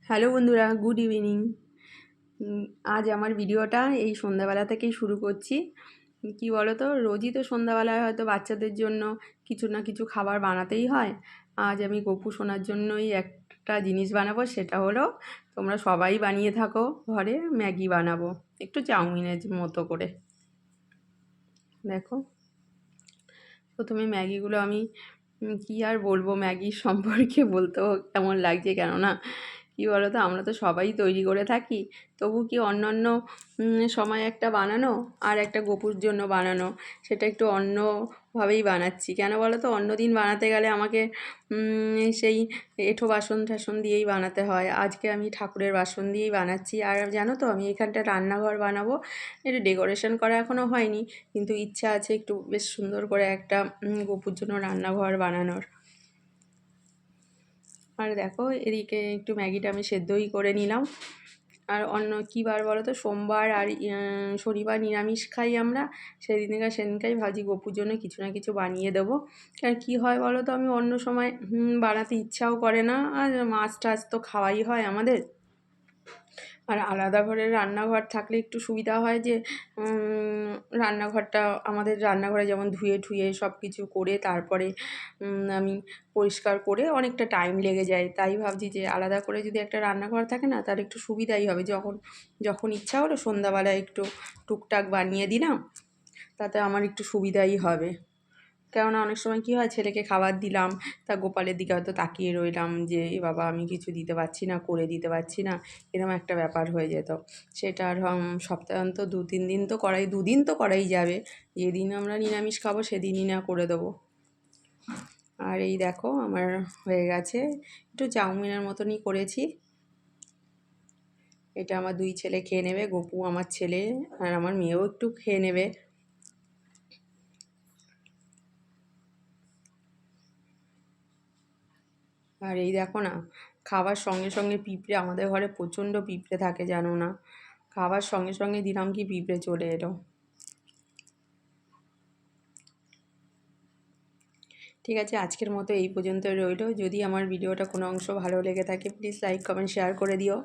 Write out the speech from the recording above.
Hello বন্ধুরা, good evening. আজ আমার ভিডিওটা এই সন্ধ্যাবেলা থেকেই শুরু করছি। কি বলো তো, রোজই তো সন্ধ্যাবেলায় হয়তো বাচ্চাদের জন্য কিছু না কিছু খাবার বানাতেই হয়। আজ আমি গপু সোনার জন্যই একটা জিনিস বানাবো, সেটা হলো তোমরা সবাই বানিয়ে থাকো ঘরে, ম্যাগি বানাবো একটু চাউমিনের মতো করে। দেখো, প্রথমে ম্যাগিগুলো আমি কী আর বলবো, ম্যাগির সম্পর্কে বলতেও কেমন লাগছে, কেননা কী বলো তো, আমরা তো সবাই তৈরি করে থাকি। তবু কি অন্য সময় একটা বানানো আর একটা গপুর জন্য বানানো, সেটা একটু অন্যভাবেই বানাচ্ছি। কেন বলো তো, অন্য দিন বানাতে গেলে আমাকে সেই এঁঠো বাসন টাসন দিয়েই বানাতে হয়। আজকে আমি ঠাকুরের বাসন দিয়েই বানাচ্ছি। আর জানো তো, আমি এখানটা রান্নাঘর বানাবো, এটা ডেকোরেশন করা এখনও হয়নি, কিন্তু ইচ্ছা আছে একটু বেশ সুন্দর করে একটা গপুর জন্য রান্নাঘর বানানোর। আর দেখো, এদিকে একটু ম্যাগিটা আমি সেদ্ধই করে নিলাম। আর অন্য কী বার বলো তো, সোমবার আর শনিবার নিরামিষ খাই আমরা। সেদিনকাই ভাবছি গপুর জন্য কিছু না কিছু বানিয়ে দেবো। কারণ কী হয় বলো তো, আমি অন্য সময় বানাতে ইচ্ছাও করে না, আর মাছ টাছ তো খাওয়াই হয় আমাদের। আর আলাদা ঘরের রান্নাঘর থাকলে একটু সুবিধা হয় যে রান্নাঘরটা, আমাদের রান্নাঘরে যেমন ধুয়ে ঠুয়ে সব কিছু করে তারপরে আমি পরিষ্কার করে অনেকটা টাইম লেগে যায়। তাই ভাবছি যে আলাদা করে যদি একটা রান্নাঘর থাকে না, তার একটু সুবিধাই হবে। যখন ইচ্ছা হলো সন্ধ্যাবেলায় একটু টুকটাক বানিয়ে দিলাম, তাতে আমার একটু সুবিধাই হবে। কেননা অনেক সময় কী হয়, ছেলেকে খাবার দিলাম, তা গোপালের দিকে হয়তো তাকিয়ে রইলাম যে এ বাবা, আমি কিছু দিতে পারছি না, করে দিতে পারছি না, এরকম একটা ব্যাপার হয়ে যেত। সেটা আর সপ্তাহে অন্তত 2-3 দিন তো করাই, 2 দিন তো করাই যাবে। যেদিন আমরা নিরামিষ খাবো সেদিনই না করে দেবো। আর এই দেখো, আমার হয়ে গেছে, একটু চাউমিনের মতনই করেছি। এটা আমার 2 ছেলে খেয়ে নেবে, গপু আমার ছেলে, আর আমার মেয়েও একটু খেয়ে নেবে। আর এই দেখো না, খাবার সঙ্গে সঙ্গে পিঁপড়ে, আমাদের ঘরে প্রচণ্ড পিঁপড়ে থাকে জানো না। খাবার সঙ্গে সঙ্গে দিলাম কি পিঁপড়ে চলে এলো। ঠিক আছে, আজকের মতো এই পর্যন্ত রইলো। যদি আমার ভিডিওটা কোনো অংশ ভালো লেগে থাকে, প্লিজ লাইক কমেন্ট শেয়ার করে দিও।